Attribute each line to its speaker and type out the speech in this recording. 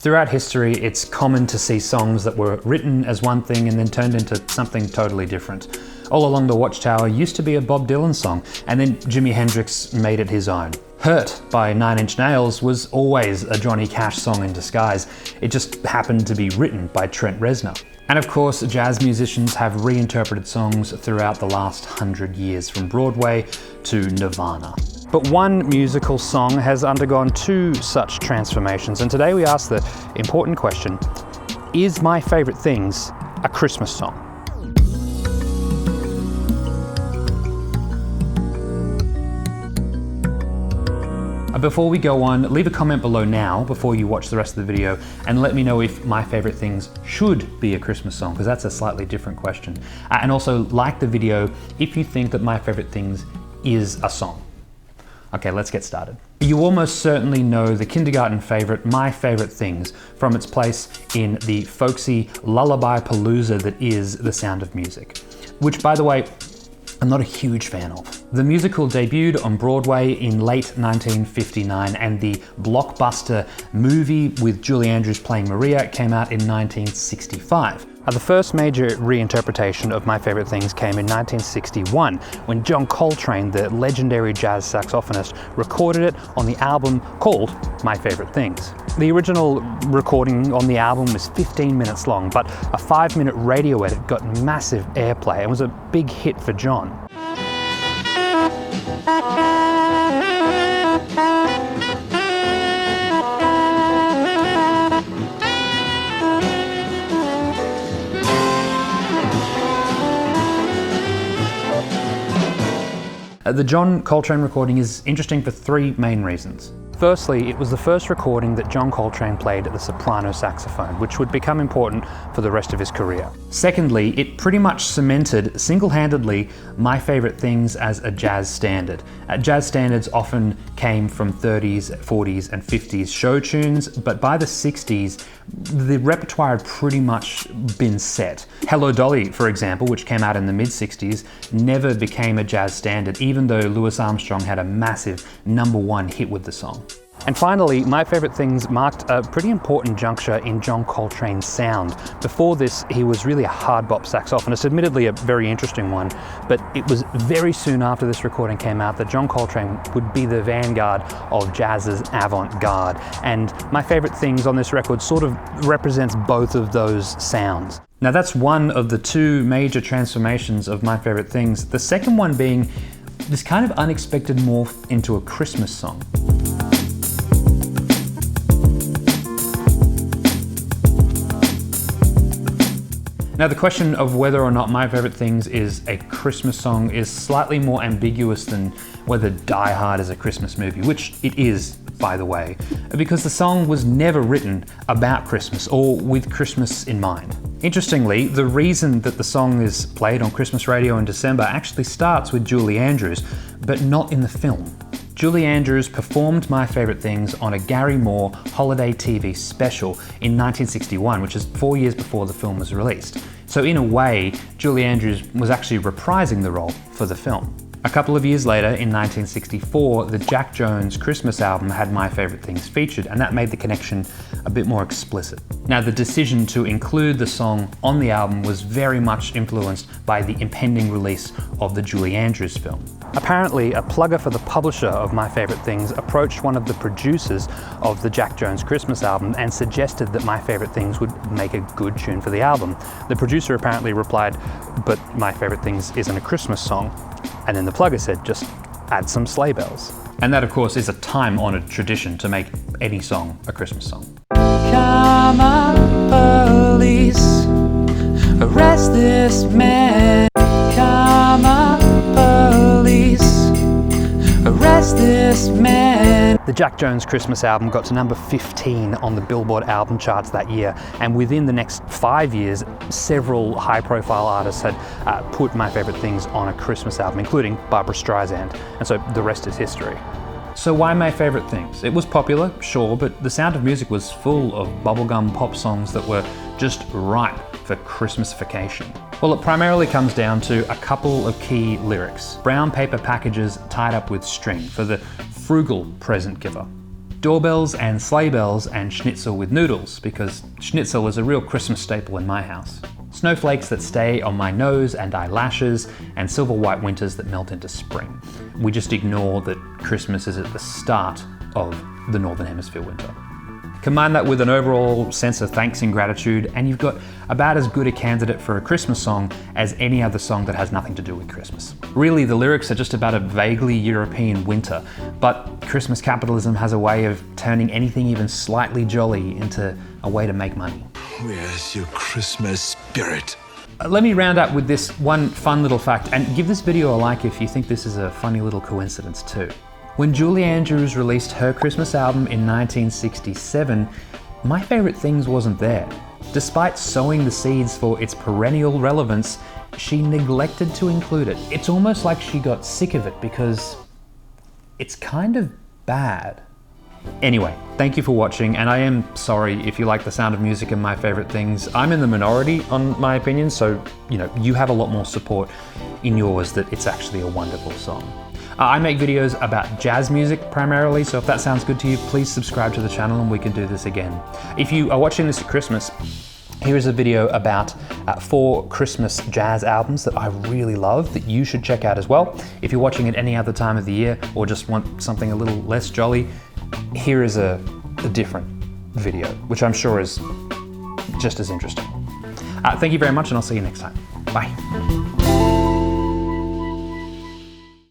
Speaker 1: Throughout history, it's common to see songs that were written as one thing and then turned into something totally different. All Along the Watchtower used to be a Bob Dylan song, and then Jimi Hendrix made it his own. Hurt by Nine Inch Nails was always a Johnny Cash song in disguise. It just happened to be written by Trent Reznor. And of course, jazz musicians have reinterpreted songs throughout the last 100 years, from Broadway to Nirvana. But one musical song has undergone two such transformations, and today we ask the important question, is My Favorite Things a Christmas song? Before we go on, leave a comment below now before you watch the rest of the video and let me know if My Favorite Things should be a Christmas song, because that's a slightly different question. And also like the video if you think that My Favorite Things is a song. Okay, let's get started. You almost certainly know the kindergarten favorite, My Favorite Things, from its place in the folksy lullaby palooza that is The Sound of Music, which, by the way, I'm not a huge fan of. The musical debuted on Broadway in late 1959, and the blockbuster movie with Julie Andrews playing Maria came out in 1965. The first major reinterpretation of My Favorite Things came in 1961, when John Coltrane, the legendary jazz saxophonist, recorded it on the album called My Favorite Things. The original recording on the album was 15 minutes long, but a 5-minute radio edit got massive airplay and was a big hit for John. The John Coltrane recording is interesting for three main reasons. Firstly, it was the first recording that John Coltrane played the soprano saxophone, which would become important for the rest of his career. Secondly, it pretty much cemented single-handedly My Favorite Things as a jazz standard. Jazz standards often came from 30s, 40s, and 50s show tunes, but by the 60s, the repertoire had pretty much been set. Hello Dolly, for example, which came out in the mid-60s, never became a jazz standard, even though Louis Armstrong had a massive #1 hit with the song. And finally, My Favorite Things marked a pretty important juncture in John Coltrane's sound. Before this, he was really a hard bop saxophonist, admittedly a very interesting one, but it was very soon after this recording came out that John Coltrane would be the vanguard of jazz's avant-garde. And My Favorite Things on this record sort of represents both of those sounds. Now that's one of the two major transformations of My Favorite Things, the second one being this kind of unexpected morph into a Christmas song. Now the question of whether or not My Favorite Things is a Christmas song is slightly more ambiguous than whether Die Hard is a Christmas movie, which it is, by the way, because the song was never written about Christmas or with Christmas in mind. Interestingly, the reason that the song is played on Christmas radio in December actually starts with Julie Andrews, but not in the film. Julie Andrews performed My Favorite Things on a Gary Moore holiday TV special in 1961, which is 4 years before the film was released. So in a way, Julie Andrews was actually reprising the role for the film. A couple of years later, in 1964, the Jack Jones Christmas album had My Favorite Things featured, and that made the connection a bit more explicit. Now, the decision to include the song on the album was very much influenced by the impending release of the Julie Andrews film. Apparently, a plugger for the publisher of My Favorite Things approached one of the producers of the Jack Jones Christmas album and suggested that My Favorite Things would make a good tune for the album. The producer apparently replied, "But My Favorite Things isn't a Christmas song." And then the plugger said, "Just add some sleigh bells." And that, of course, is a time-honored tradition to make any song a Christmas song. Come on, police, arrest this man. Come on, police, arrest this man. The Jack Jones Christmas album got to number 15 on the Billboard album charts that year, and within the next 5 years, several high-profile artists had put My Favorite Things on a Christmas album, including Barbra Streisand, and so the rest is history. So why My Favorite Things? It was popular, sure, but The Sound of Music was full of bubblegum pop songs that were just ripe for Christmasification. Well, it primarily comes down to a couple of key lyrics. Brown paper packages tied up with string for the frugal present giver. Doorbells and sleigh bells and schnitzel with noodles, because schnitzel is a real Christmas staple in my house. Snowflakes that stay on my nose and eyelashes, and silver white winters that melt into spring. We just ignore that Christmas is at the start of the Northern Hemisphere winter. Combine that with an overall sense of thanks and gratitude, and you've got about as good a candidate for a Christmas song as any other song that has nothing to do with Christmas. Really, the lyrics are just about a vaguely European winter, but Christmas capitalism has a way of turning anything even slightly jolly into a way to make money.
Speaker 2: Where's your Christmas spirit?
Speaker 1: Let me round up with this one fun little fact, and give this video a like if you think this is a funny little coincidence too. When Julie Andrews released her Christmas album in 1967, My Favorite Things wasn't there. Despite sowing the seeds for its perennial relevance, she neglected to include it. It's almost like she got sick of it because it's kind of bad. Anyway, thank you for watching, and I am sorry if you like the sound of music and My Favorite Things. I'm in the minority on my opinion, so you have a lot more support in yours that it's actually a wonderful song. I make videos about jazz music primarily, so if that sounds good to you, please subscribe to the channel and we can do this again. If you are watching this at Christmas, here is a video about 4 Christmas jazz albums that I really love that you should check out as well. If you're watching at any other time of the year or just want something a little less jolly, here is a different video, which I'm sure is just as interesting. Thank you very much, and I'll see you next time. Bye.